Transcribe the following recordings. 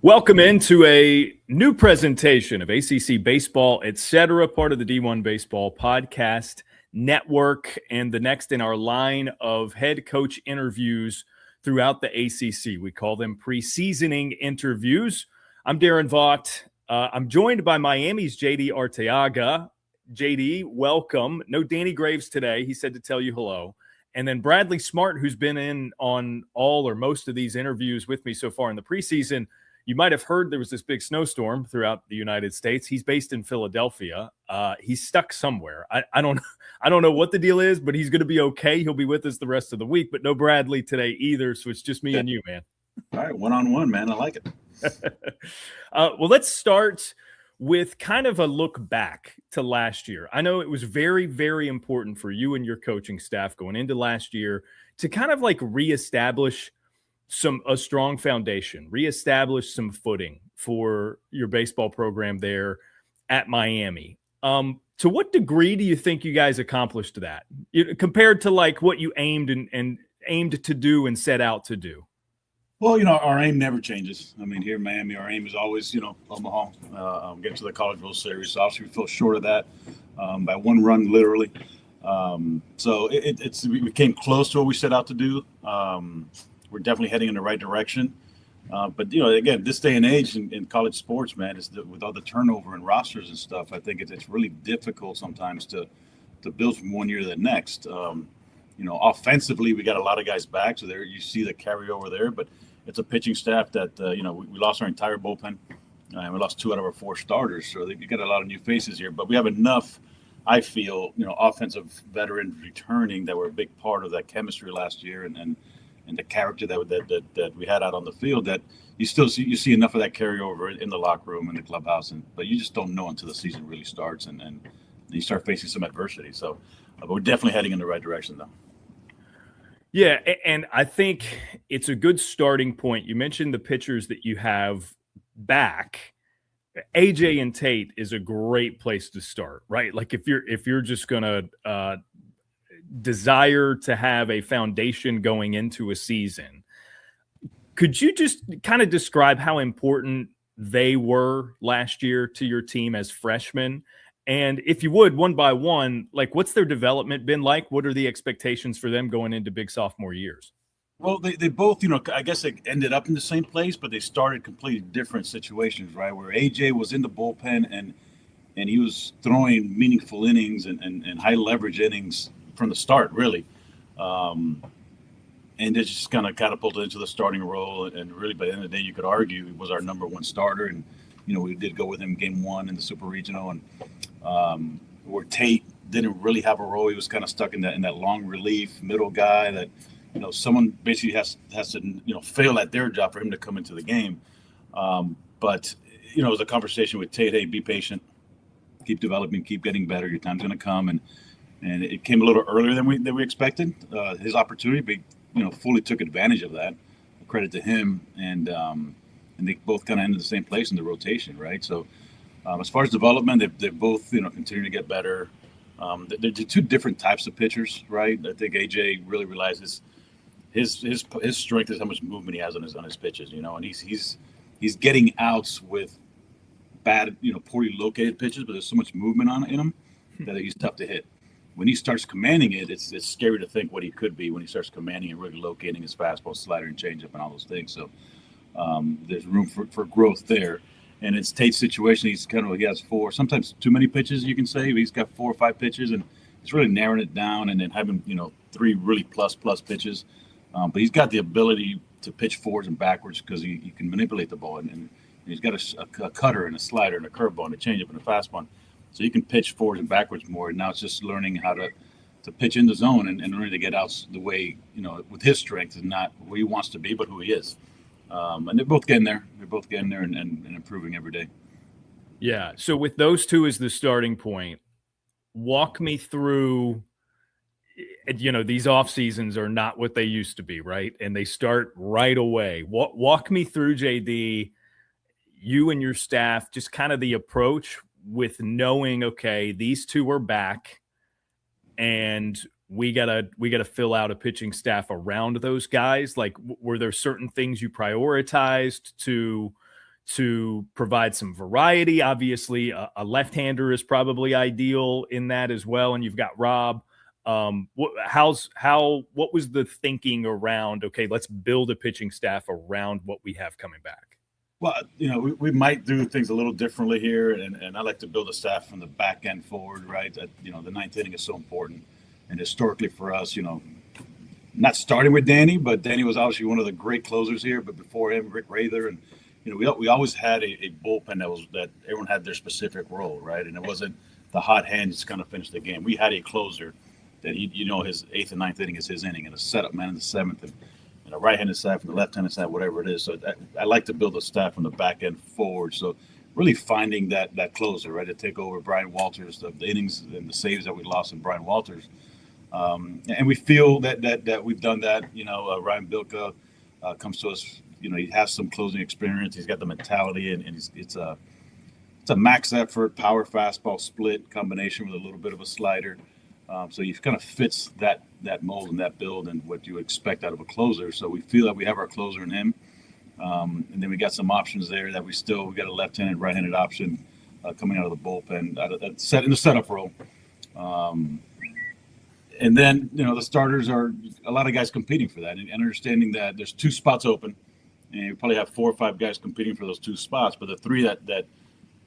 Welcome into a new presentation of ACC Baseball Etc, part of the D1 Baseball Podcast Network, and the next in our line of head coach interviews throughout the ACC. We call them preseasoning interviews. I'm Daron Vaught. I'm joined by Miami's JD Arteaga. JD, welcome. No Danny Graves today. He said to tell you hello. And then Bradley Smart, who's been in on all or most of these interviews with me so far in the preseason. You might have heard there was this big snowstorm throughout the United States. He's based in Philadelphia. He's stuck somewhere. I don't know what the deal is, but he's going to be okay. He'll be with us the rest of the week, but no Bradley today either. So it's just me and you, man. All right. One-on-one, man. I like it. Well, let's start with kind of a look back to last year. I know it was very, very important for you and your coaching staff going into last year to kind of like reestablish a strong foundation, reestablish some footing for your baseball program there at Miami. To what degree do you think you guys accomplished that compared to like what you aimed to do and set out to do? Well, our aim never changes. I mean, here in Miami, our aim is always, Omaha, get to the College World Series. So obviously we fell short of that by one run, literally. So we came close to what we set out to do. We're definitely heading in the right direction. But, again, this day and age in college sports, man, with all the turnover and rosters and stuff, I think it's really difficult sometimes to build from one year to the next. Offensively, we got a lot of guys back. So there you see the carryover there. But it's a pitching staff that, we lost our entire bullpen. And we lost 2 out of our 4 starters. So you got a lot of new faces here. But we have enough, I feel, offensive veterans returning that were a big part of that chemistry last year and the character that we had out on the field, that you see enough of that carryover in the locker room and the clubhouse, but you just don't know until the season really starts and you start facing some adversity. So, but we're definitely heading in the right direction, though. Yeah, and I think it's a good starting point. You mentioned the pitchers that you have back. AJ and Tate is a great place to start, right? Like if you're just gonna desire to have a foundation going into a season, could you just kind of describe how important they were last year to your team as freshmen? And if you would, one by one, like what's their development been like? What are the expectations for them going into big sophomore years? Well, they both, I guess they ended up in the same place, but they started completely different situations, right? Where AJ was in the bullpen and he was throwing meaningful innings and high leverage innings from the start, really. And it just kind of catapulted into the starting role. And really, by the end of the day, you could argue he was our number 1 starter. And, we did go with him game 1 in the Super Regional. And where Tate didn't really have a role, he was kind of stuck in that long relief middle guy that, someone basically has to, fail at their job for him to come into the game. But, it was a conversation with Tate, hey, be patient, keep developing, keep getting better. Your time's going to come. And it came a little earlier than we expected. His opportunity, but fully took advantage of that. Credit to him, and they both kind of ended the same place in the rotation, right? So, as far as development, they're both continuing to get better. They're 2 different types of pitchers, right? I think AJ really realizes his strength is how much movement he has on his pitches, and he's getting outs with bad, poorly located pitches, but there's so much movement in him that he's tough to hit. When he starts commanding it, it's scary to think what he could be when he starts commanding and really locating his fastball, slider, and changeup and all those things. So there's room for growth there. And it's Tate's situation. He has 4, sometimes too many pitches, you can say. He's got 4 or 5 pitches, and it's really narrowing it down and then having 3 really plus pitches. But he's got the ability to pitch forwards and backwards because he can manipulate the ball, and he's got a cutter and a slider and a curveball and a changeup and a fastball. So you can pitch forwards and backwards more. And now it's just learning how to pitch in the zone and learning to get out the way, with his strength, and not where he wants to be, but who he is. And they're both getting there. They're both getting there and improving every day. Yeah. So with those 2 as the starting point, walk me through, these off seasons are not what they used to be, right? And they start right away. Walk me through, JD, you and your staff, just kind of the approach with knowing, okay, these 2 are back and we gotta fill out a pitching staff around those guys. Like, were there certain things you prioritized to to provide some variety. Obviously, a left-hander is probably ideal in that as well. And you've got Rob. What was the thinking around, okay, let's build a pitching staff around what we have coming back? Well, we might do things a little differently here, and I like to build a staff from the back end forward, right? That, the ninth inning is so important. And historically for us, not starting with Danny, but Danny was obviously one of the great closers here. But before him, Rick Rather, and we always had a bullpen that everyone had their specific role, right? And it wasn't the hot hand just kind of finish the game. We had a closer that his eighth and ninth inning is his inning, and a setup man in the seventh, and a right-handed side from the left-handed side, whatever it is. So I like to build a staff from the back end forward. So really finding that closer, right, to take over Brian Walters, the innings and the saves that we lost in Brian Walters. And we feel that we've done that. Ryan Bilka comes to us. He has some closing experience. He's got the mentality, and it's a max effort, power fastball split combination with a little bit of a slider. So he kind of fits that mold and that build and what you would expect out of a closer. So we feel that we have our closer in him. And then we got some options there that we got a left-handed, right-handed option coming out of the bullpen in the setup role. And then, the starters are a lot of guys competing for that, and understanding that there's 2 spots open, and you probably have 4 or 5 guys competing for those 2 spots. But the 3 that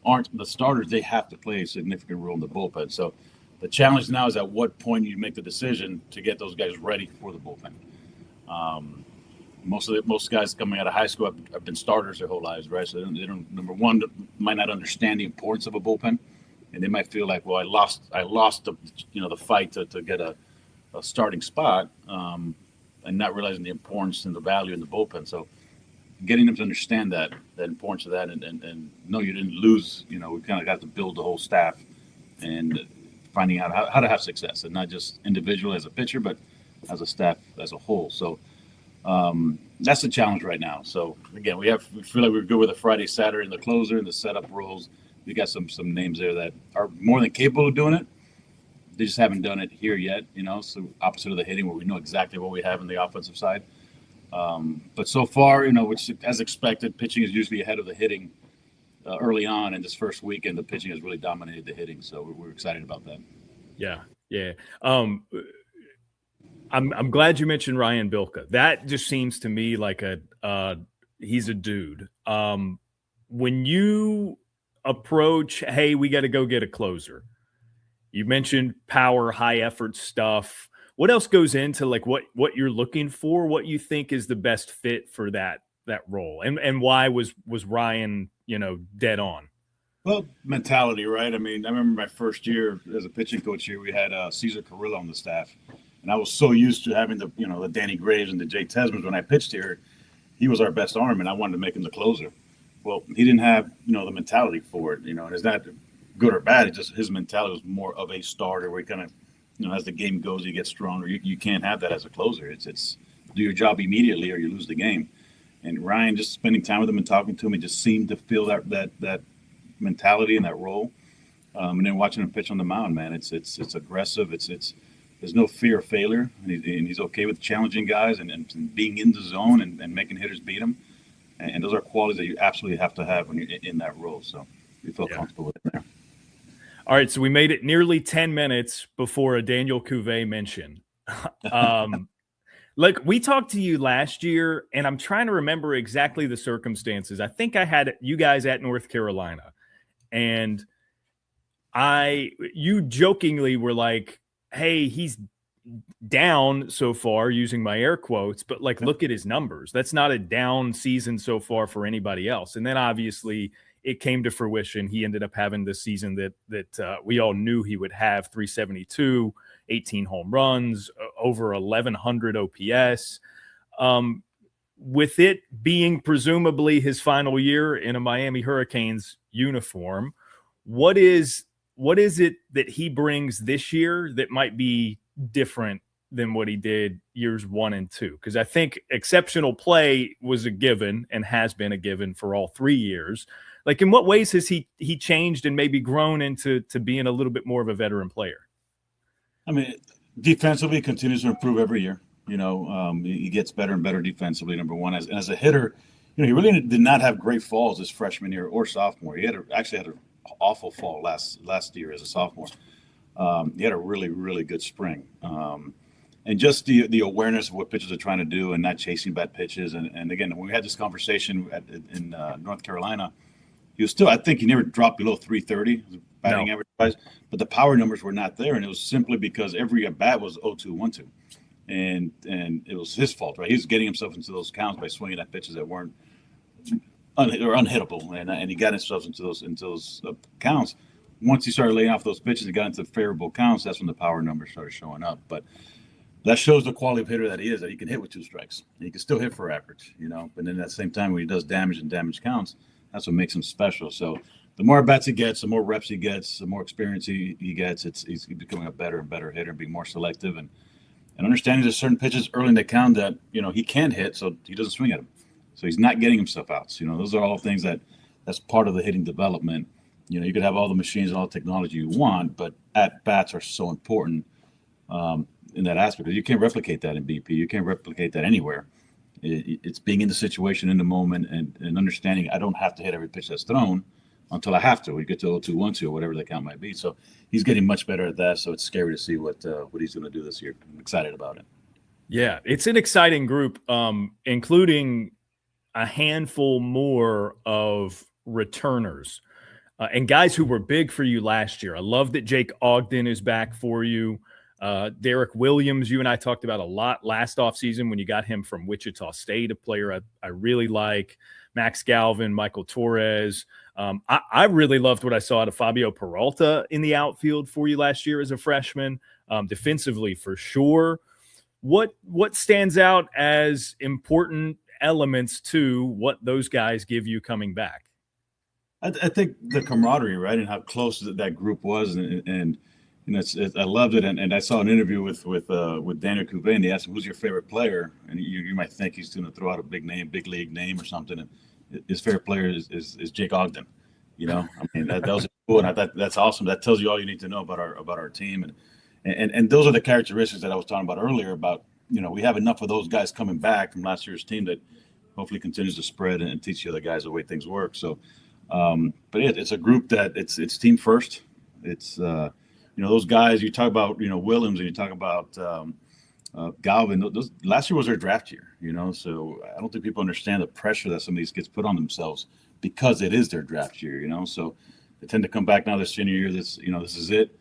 aren't the starters, they have to play a significant role in the bullpen. So the challenge now is at what point you make the decision to get those guys ready for the bullpen. Most guys coming out of high school have been starters their whole lives, right? So they don't number one, might not understand the importance of a bullpen. And they might feel like, well, I lost the fight to get a starting spot, and not realizing the importance and the value in the bullpen. So getting them to understand that importance of that, and no, you didn't lose. We kind of got to build the whole staff and finding out how to have success, and not just individual as a pitcher, but as a staff as a whole. So that's the challenge right now. So again, we feel like we're good with a Friday, Saturday, and the closer and the setup roles. We got some names there that are more than capable of doing it. They just haven't done it here yet, so opposite of the hitting, where we know exactly what we have on the offensive side. But so far, which as expected, pitching is usually ahead of the hitting early on. In this first weekend, the pitching has really dominated the hitting. So we're excited about that. Yeah. I'm glad you mentioned Ryan Bilka. That just seems to me like he's a dude. When you approach, hey, we got to go get a closer. You mentioned power, high effort stuff. What else goes into like what you're looking for? What you think is the best fit for that role, and why was Ryan dead on? Well, mentality, right? I mean, I remember my first year as a pitching coach here, we had Cesar Carrillo on the staff, and I was so used to having the Danny Graves and the Jay Tesmans when I pitched here. He was our best arm, and I wanted to make him the closer. Well, he didn't have, the mentality for it, and it's not good or bad. It's just his mentality was more of a starter where he kind of, as the game goes, you get stronger. You can't have that as a closer. It's do your job immediately or you lose the game. And Ryan, just spending time with him and talking to him, he just seemed to feel that mentality and that role. And then watching him pitch on the mound, man, it's aggressive. There's no fear of failure, and he's okay with challenging guys and being in the zone and making hitters beat him. And those are qualities that you absolutely have to have when you're in that role. So we feel comfortable with it there. All right, so we made it nearly 10 minutes before a Daniel Cuvée mention. Look, we talked to you last year, and I'm trying to remember exactly the circumstances. I think I had you guys at North Carolina, and you jokingly were like, hey, he's down so far, using my air quotes, but like, look at his numbers. That's not a down season so far for anybody else. And then obviously it came to fruition. He ended up having the season that we all knew he would have: 372, 18 home runs, over 1,100 OPS. With it being presumably his final year in a Miami Hurricanes uniform, what is it that he brings this year that might be different than what he did years 1 and 2? Because I think exceptional play was a given and has been a given for all 3 years. Like, in what ways has he changed and maybe grown into being a little bit more of a veteran player? I mean, defensively, continues to improve every year. He gets better and better defensively. Number one, as a hitter, he really did not have great falls his freshman year or sophomore. He actually had an awful fall last year as a sophomore. He had a really, really good spring. And just the awareness of what pitchers are trying to do and not chasing bad pitches. And again, when we had this conversation in North Carolina, he was still, I think he never dropped below 330 batting average wise, but the power numbers were not there. And it was simply because every at bat was 0-2, 1-2. And it was his fault, right? He was getting himself into those counts by swinging at pitches that weren't unhittable. And he got himself into those counts. Once he started laying off those pitches and got into favorable counts, that's when the power numbers started showing up. But that shows the quality of hitter that he is, that he can hit with 2 strikes. He can still hit for average, But then at the same time, when he does damage and damage counts, that's what makes him special. So the more bats he gets, the more reps he gets, the more experience he gets, he's becoming a better and better hitter and being more selective and understanding there's certain pitches early in the count that, he can't hit, so he doesn't swing at them. So he's not getting himself out. So, those are all things that's part of the hitting development. You could have all the machines and all the technology you want, but at-bats are so important in that aspect, because you can't replicate that in BP. You can't replicate that anywhere. It's being in the situation in the moment and understanding I don't have to hit every pitch that's thrown until I have to. We get to 0-2, 1-2, or whatever the count might be. So he's getting much better at that. So it's scary to see what he's going to do this year. I'm excited about it. Yeah, it's an exciting group, including a handful more of returners and guys who were big for you last year. I love that Jake Ogden is back for you. Derek Williams, you and I talked about a lot last offseason when you got him from Wichita State, a player I really like. Max Galvin, Michael Torres. I really loved what I saw out of Fabio Peralta in the outfield for you last year as a freshman, defensively for sure. What stands out as important elements to what those guys give you coming back? I think the camaraderie, right, and how close that group was, and I loved it. And I saw an interview with Daniel Cuvée, and they asked him, "Who's your favorite player?" And you might think he's going to throw out a big league name or something. And his favorite player is Jake Ogden. I mean that was cool, and I thought that's awesome. That tells you all you need to know about our team, and those are the characteristics that I was talking about earlier. About we have enough of those guys coming back from last year's team that hopefully continues to spread and teach the other guys the way things work. So, but it's a group that it's team first. It's those guys you talk about, Williams, and you talk about Galvin. Those last year was their draft year, So I don't think people understand the pressure that some of these kids put on themselves because it is their draft year, So they tend to come back now this senior year. This is it.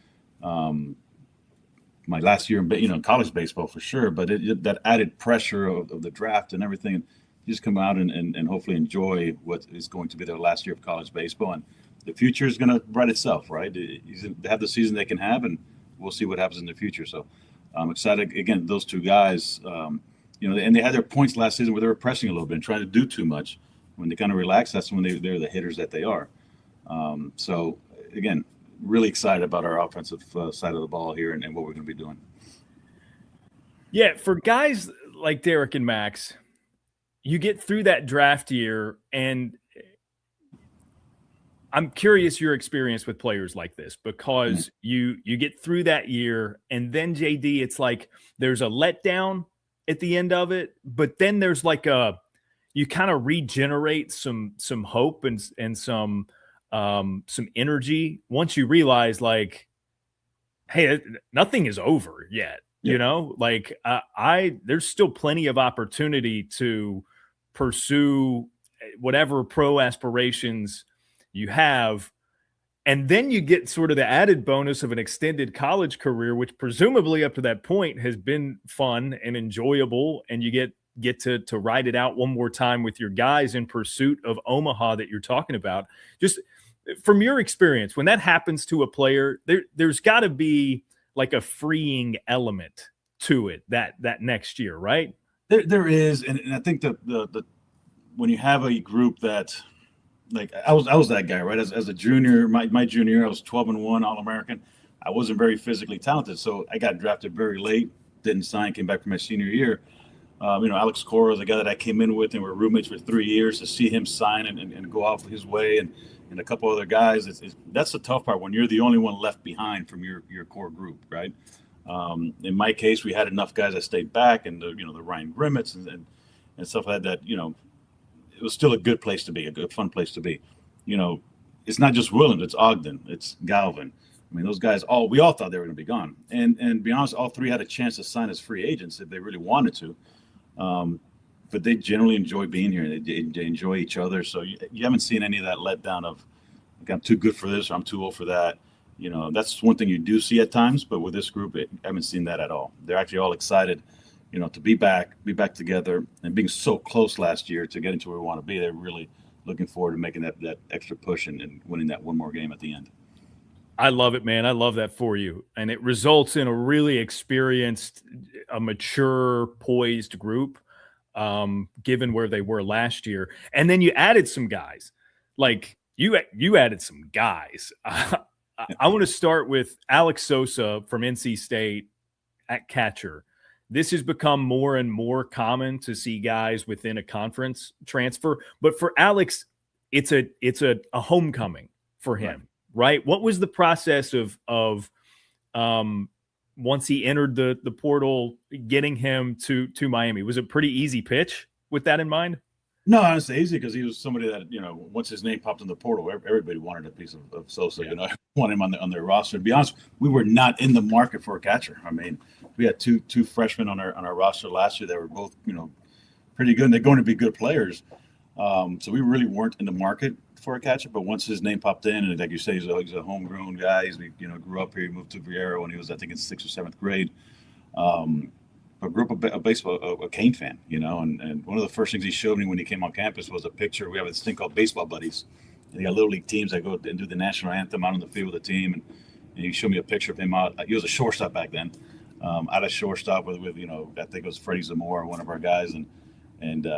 My last year in college baseball for sure, but that added pressure of the draft and everything. You just come out and hopefully enjoy what is going to be their last year of college baseball, and the future is going to write itself, right? They have the season they can have, and we'll see what happens in the future. So I'm excited. Again, those two guys, and they had their points last season where they were pressing a little bit and trying to do too much. When they kind of relax, that's when they're the hitters that they are. So again, really excited about our offensive side of the ball here and what we're going to be doing. Yeah, for guys like Derek and Max, you get through that draft year, and I'm curious your experience with players like this, because you get through that year, and then JD, it's like there's a letdown at the end of it, but then there's like you kind of regenerate some hope and some energy once you realize, like, hey, nothing is over yet. There's still plenty of opportunity to pursue whatever pro aspirations you have. And then you get sort of the added bonus of an extended college career, which presumably up to that point has been fun and enjoyable. And you get to ride it out one more time with your guys in pursuit of Omaha that you're talking about. Just from your experience, when that happens to a player, there's got to be like a freeing element to it that next year, right? There is, and I think the when you have a group that, like, I was that guy, right? As a junior, my junior year, I was 12-1 All-American. I wasn't very physically talented, so I got drafted very late. Didn't sign. Came back for my senior year. Alex Cora was a guy that I came in with, and we were roommates for 3 years. To see him sign and go off his way, and a couple other guys, that's the tough part when you're the only one left behind from your core group, right? In my case, we had enough guys that stayed back, and the Ryan Grimmitts and stuff like that. it was still a good place to be, a good, fun place to be. You know, it's not just Williams, it's Ogden, it's Galvin. I mean, those guys, we all thought they were going to be gone. And to be honest, all three had a chance to sign as free agents if they really wanted to. But they generally enjoy being here. They enjoy each other. So you haven't seen any of that letdown of, like, I'm too good for this or I'm too old for that. You know, that's one thing you do see at times. But with this group, I haven't seen that at all. They're actually all excited, you know, to be back together, and being so close last year to getting to where we want to be. They're really looking forward to making that extra push and winning that one more game at the end. I love it, man. I love that for you. And it results in a really experienced, a mature, poised group, given where they were last year. And then you added some guys. Like, you added some guys. I want to start with Alex Sosa from NC State at catcher. This has become more and more common to see guys within a conference transfer. But for Alex, it's a homecoming for him. Right? What was the process of once he entered the portal, getting him to Miami? Was it a pretty easy pitch with that in mind? No, honestly, easy, because he was somebody that, you know, once his name popped in the portal, everybody wanted a piece of Sosa. Yeah. You know, wanted him on their roster. To be honest, we were not in the market for a catcher. I mean, we had two freshmen on our roster last year that were both, you know, pretty good. And they're going to be good players. So we really weren't in the market for a catcher, but once his name popped in, and like you say, he's a homegrown guy. He, you know, grew up here. He moved to Vieira when he was, I think, in 6th or 7th grade. But grew up a Cane fan, you know. And one of the first things he showed me when he came on campus was a picture. We have this thing called Baseball Buddies. And they got little league teams that go and do the national anthem out on the field with the team. And he showed me a picture of him out. He was a shortstop back then, out of shortstop with you know, I think it was Freddie Zamora, one of our guys, and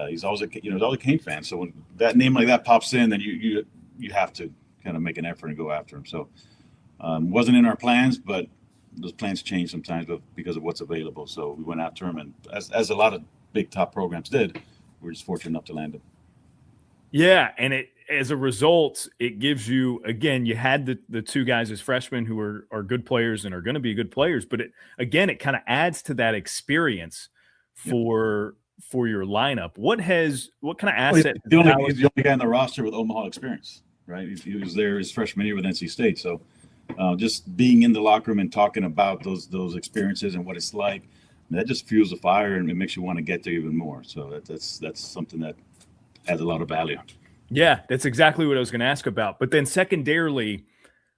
he's always a Cane fan. So when that name like that pops in, then you have to kind of make an effort and go after him. So wasn't in our plans, but those plans change sometimes, but because of what's available. So we went after him, and as a lot of big top programs did, we're just fortunate enough to land him. Yeah, and as a result, it gives you, again, you had the two guys as freshmen who are good players and are going to be good players, but it kind of adds to that experience for your lineup. What kind of asset? He's the only guy on the roster with Omaha experience, right? He was there his freshman year with NC State. So just being in the locker room and talking about those experiences and what it's like, that just fuels the fire, and it makes you want to get there even more. So that's something that adds a lot of value. Yeah, that's exactly what I was going to ask about. But then secondarily,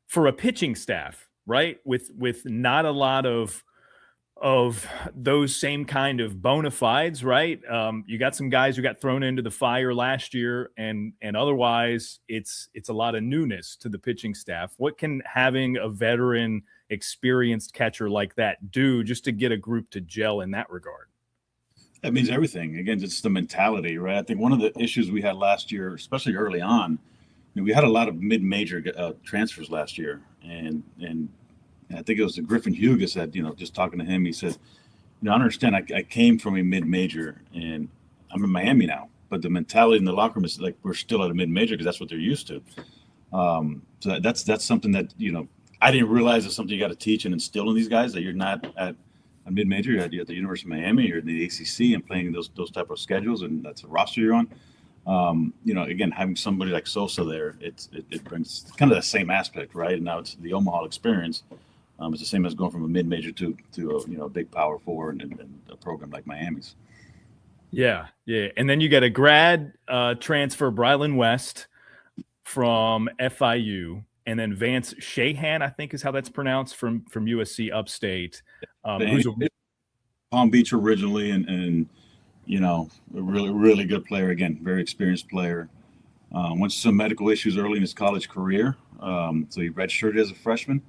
for a pitching staff, right, with not a lot of those same kind of bona fides, right? You got some guys who got thrown into the fire last year, and otherwise it's a lot of newness to the pitching staff. What can having a veteran, experienced catcher like that do just to get a group to gel in that regard? That means everything. Again, it's the mentality, right? I think one of the issues we had last year, especially early on, we had a lot of mid-major transfers last year, and I think it was Griffin Hughes said, you know, just talking to him, he said, you know, I understand I came from a mid-major and I'm in Miami now, but the mentality in the locker room is like we're still at a mid-major because that's what they're used to. So that's something that, you know, I didn't realize is something you got to teach and instill in these guys, that you're not at a mid-major, you're at the University of Miami, you're in the ACC and playing those type of schedules, and that's the roster you're on. You know, again, having somebody like Sosa there, it brings kind of the same aspect, right? And now it's the Omaha experience. It's the same as going from a mid-major to a big Power Four and a program like Miami's. Yeah. And then you got a grad transfer, Brylan West from FIU, and then Vance Shahan, I think is how that's pronounced, from USC Upstate. Who's Palm Beach originally, and you know, a really, really good player. Again, very experienced player. Went through some medical issues early in his college career, so he redshirted as a freshman.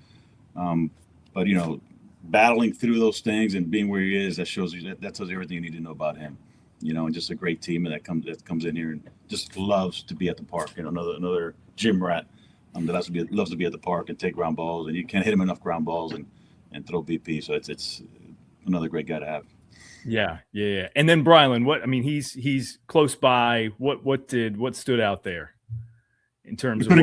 But you know, battling through those things and being where he is, that tells you everything you need to know about him. You know, and just a great team that comes in here and just loves to be at the park. You know, another gym rat that loves to be at the park and take ground balls, and you can't hit him enough ground balls and throw BP. So it's another great guy to have. Yeah. And then Brylan, he's close by. What stood out there in terms of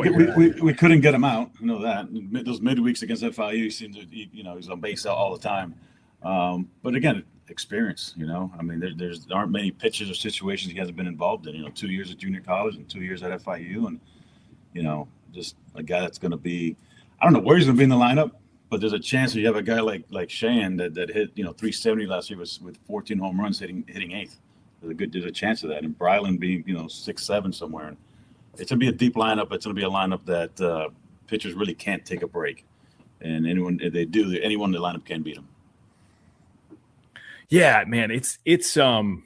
we couldn't get him out. You know that those midweeks against FIU, he seemed to, you know, he's on base all the time. But again, experience. I mean, there aren't many pitches or situations he hasn't been involved in. 2 years at junior college and 2 years at FIU, and just a guy that's going to be. I don't know where he's going to be in the lineup, but there's a chance that you have a guy like Cheyenne that hit 370 last year with 14 home runs, hitting eighth. There's a chance of that, and Brylan being 6'7" somewhere. And it's going to be a deep lineup. It's going to be a lineup that pitchers really can't take a break, and anyone if they do, anyone in the lineup can beat them. Yeah, man, it's maybe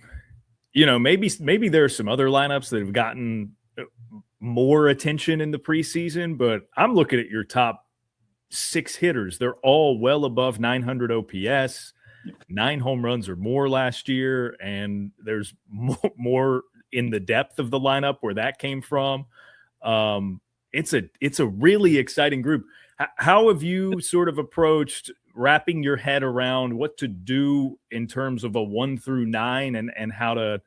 there are some other lineups that have gotten more attention in the preseason, but I'm looking at your top 6 hitters. They're all well above 900 OPS, 9 home runs or more last year, and there's more in the depth of the lineup where that came from. It's a really exciting group. How have you sort of approached wrapping your head around what to do in terms of a 1 through 9 and how to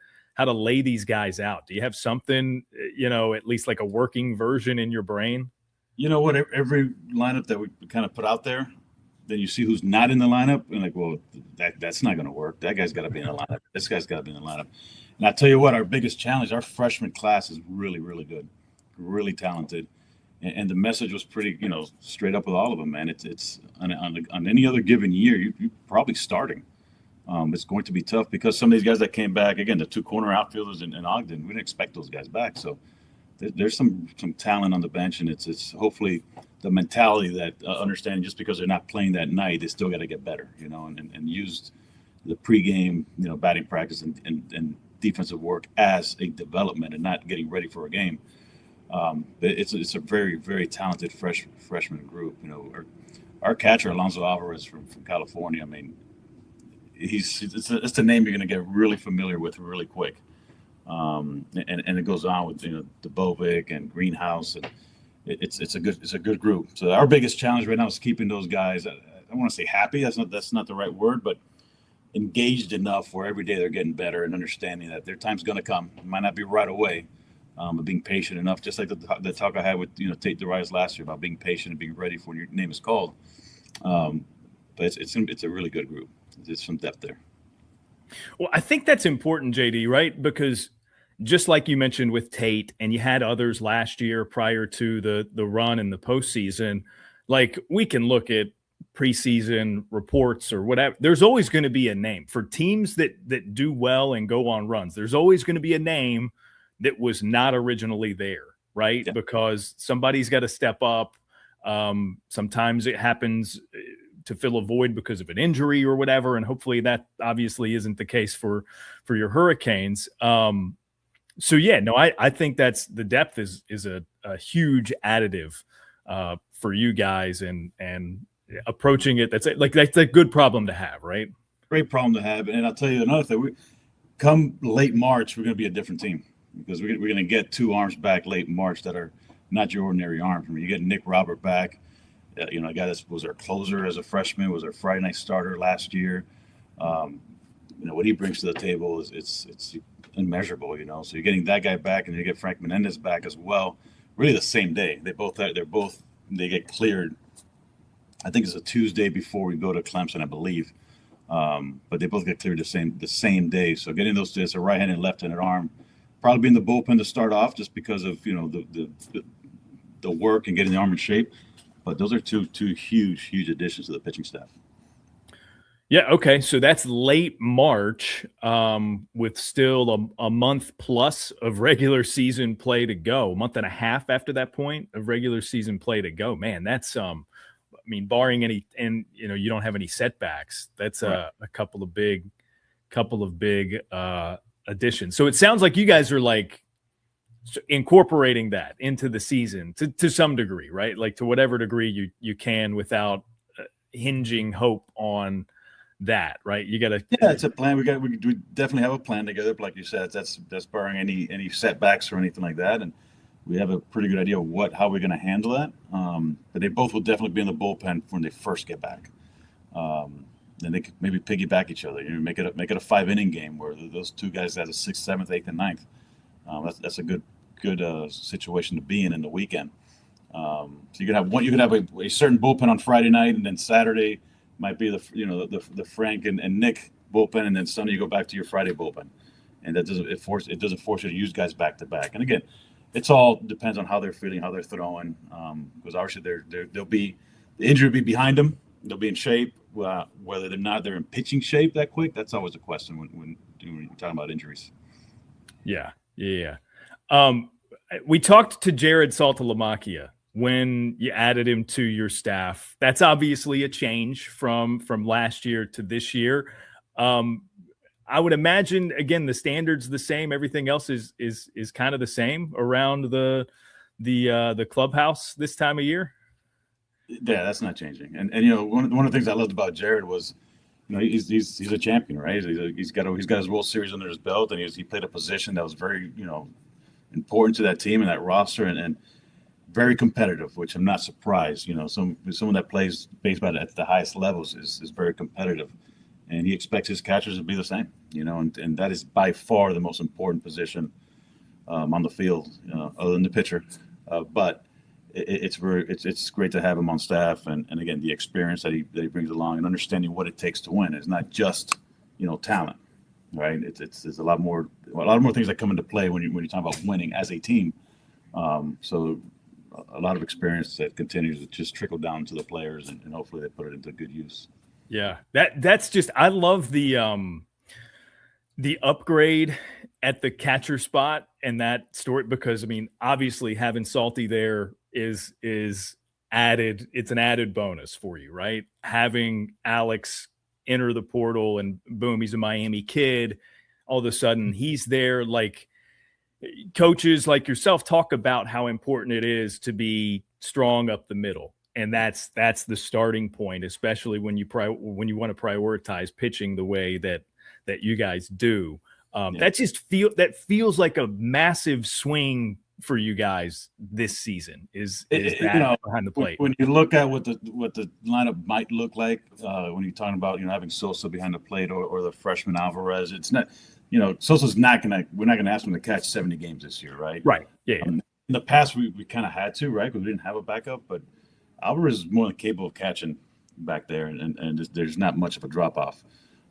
lay these guys out? Do you have something, at least like a working version in your brain? You know what? Every lineup that we kind of put out there, then you see who's not in the lineup, and like, well, that's not going to work. That guy's got to be in the lineup. This guy's got to be in the lineup. And I tell you what, our biggest challenge, our freshman class is really, really good, really talented. And the message was pretty, straight up with all of them, man. It's on any other given year, you're probably starting. It's going to be tough because some of these guys that came back, again, the 2 corner outfielders in Ogden, we didn't expect those guys back. So there's some talent on the bench, and it's hopefully the mentality that understanding just because they're not playing that night, they still got to get better, and used the pregame, batting practice and defensive work as a development and not getting ready for a game. It's a very, very talented freshman group. Our catcher Alonso Alvarez from California. I mean, it's a name you're going to get really familiar with really quick. And it goes on with Debovic and Greenhouse, and it's a good group. So our biggest challenge right now is keeping those guys. I don't want to say happy. That's not the right word, but engaged enough where every day they're getting better and understanding that their time's going to come. It might not be right away. But being patient enough, just like the talk I had with Tate DeRise last year about being patient and being ready for when your name is called. But it's a really good group. There's some depth there. Well, I think that's important, JD, right? Because just like you mentioned with Tate, and you had others last year prior to the run in the postseason, like we can look at preseason reports or whatever. There's always going to be a name for teams that do well and go on runs. There's always going to be a name that was not originally there, right? Yeah. Because somebody's got to step up. Sometimes it happens to fill a void because of an injury or whatever, and hopefully that obviously isn't the case for your Hurricanes. So yeah, no, I think that's the depth is a huge additive for you guys, and approaching it. That's a good problem to have, right? Great problem to have. And I'll tell you another thing. Come late March, we're going to be a different team. Because we're going to get 2 arms back late March that are not your ordinary arms. I mean, you get Nick Robert back, a guy that was our closer as a freshman, was our Friday night starter last year. What he brings to the table it's immeasurable. So you're getting that guy back, and you get Frank Menendez back as well. Really, the same day. They get cleared. I think it's a Tuesday before we go to Clemson, I believe. But they both get cleared the same day. So getting those, it's a right-handed and left-handed arm. Probably be in the bullpen to start off just because of the work and getting the arm in shape, but those are two huge additions to the pitching staff. Yeah, okay, so that's late March, with still a month plus of regular season play to go, a month and a half after that point of regular season play to go. Man, that's barring any, and you don't have any setbacks. That's right. a couple of big additions. So it sounds like you guys are like incorporating that into the season to some degree, right? Like to whatever degree you can without hinging hope on that, right? You got to. Yeah, it's a plan. We definitely have a plan together. But like you said, that's barring any setbacks or anything like that, and we have a pretty good idea of how we're going to handle that. But they both will definitely be in the bullpen when they first get back. Then they could maybe piggyback each other. Make it a 5-inning game where those 2 guys have a 6th, 7th, 8th, and 9th. That's a good situation to be in the weekend. So you could have a certain bullpen on Friday night, and then Saturday might be the Frank and Nick bullpen, and then Sunday you go back to your Friday bullpen, and that doesn't force you to use guys back to back. And again, it's all depends on how they're feeling, how they're throwing, because obviously they'll be the injury will be behind them. They'll be in shape. Whether they're in pitching shape that quick, that's always a question when you're talking about injuries. Yeah. We talked to Jared Saltalamacchia when you added him to your staff. That's obviously a change from last year to this year. I would imagine, again, the standard's the same. Everything else is kind of the same around the clubhouse this time of year. Yeah, that's not changing. And one of the things I loved about Jared was, he's a champion, right? He's got his World Series under his belt, and he played a position that was very important to that team and that roster, and very competitive, which I'm not surprised. Someone that plays baseball at the highest levels is very competitive, and he expects his catchers to be the same. And that is by far the most important position on the field, other than the pitcher. But it's great to have him on staff, and again, the experience that he brings along and understanding what it takes to win. It's not just talent, right? It's a lot more things that come into play when you talk about winning as a team. So a lot of experience that continues to just trickle down to the players, and hopefully they put it into good use. Yeah, that's just, I love the upgrade at the catcher spot and that story, because obviously having Salty there is added. It's an added bonus for you, right? Having Alex enter the portal and boom, he's a Miami kid. All of a sudden he's there. Like, coaches like yourself talk about how important it is to be strong up the middle. And that's the starting point, especially when you want to prioritize pitching the way that you guys do. That feels like a massive swing for you guys this season. Is that behind the plate? When you look at what the lineup might look like, when you're talking about having Sosa behind the plate or the freshman Alvarez, it's not. Sosa's not gonna. We're not gonna ask him to catch 70 games this year, right? Right. Yeah. In the past, we kind of had to, right? Because we didn't have a backup, but Alvarez is more than capable of catching back there, and there's not much of a drop off.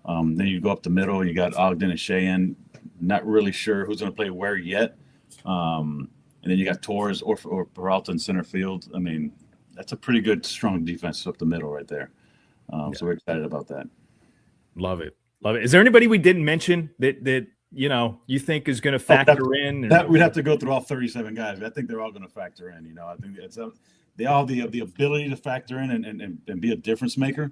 Then you go up the middle, you got Ogden and Cheyenne. Not really sure who's going to play where yet. And then you got Torres or Peralta in center field. That's a pretty good, strong defense up the middle right there. So we're excited about that. Love it. Is there anybody we didn't mention that you think is going to factor in? We'd have to go through all 37 guys. I think they're all going to factor in. I think they all have the ability to factor in and be a difference maker.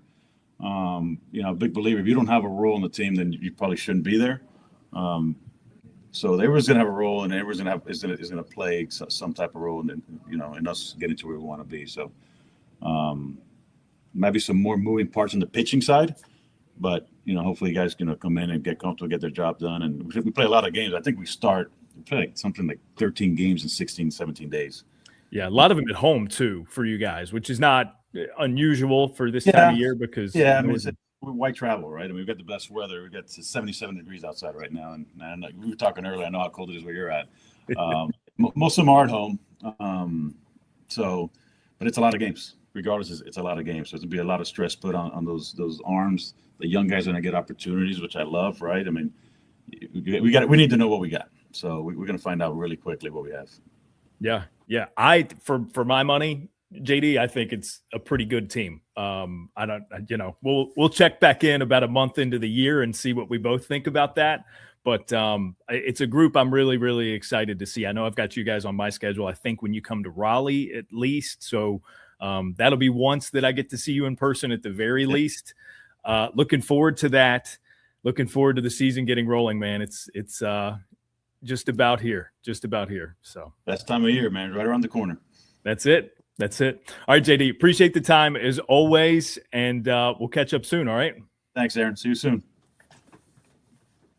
A big believer. If you don't have a role in the team, then you probably shouldn't be there. So everyone's going to have a role, and everyone's going to play some type of role, in us getting to where we want to be. So, might be some more moving parts on the pitching side, but hopefully you guys can come in and get comfortable, get their job done. And we play a lot of games. I think we play something like 13 games in 16, 17 days. Yeah, a lot of them at home too for you guys, which is not unusual for this time of year because we're white travel, right? We've got the best weather. We've got 77 degrees outside right now, and we were talking earlier. I know how cold it is where you're at. Most of them are at home, but it's a lot of games. Regardless, it's a lot of games. So there's gonna be a lot of stress put on those arms. The young guys are gonna get opportunities, which I love, right? We need to know what we got. So we're gonna find out really quickly what we have. Yeah. For my money, JD, I think it's a pretty good team. We'll check back in about a month into the year and see what we both think about that. But it's a group I'm really, really excited to see. I know I've got you guys on my schedule, I think, when you come to Raleigh at least. So that'll be once that I get to see you in person at the very least. Looking forward to that. Looking forward to the season getting rolling, man. It's just about here. So best time of year, man. Right around the corner. That's it. All right, JD, appreciate the time as always, and we'll catch up soon. All right. Thanks, Aaron. See you soon.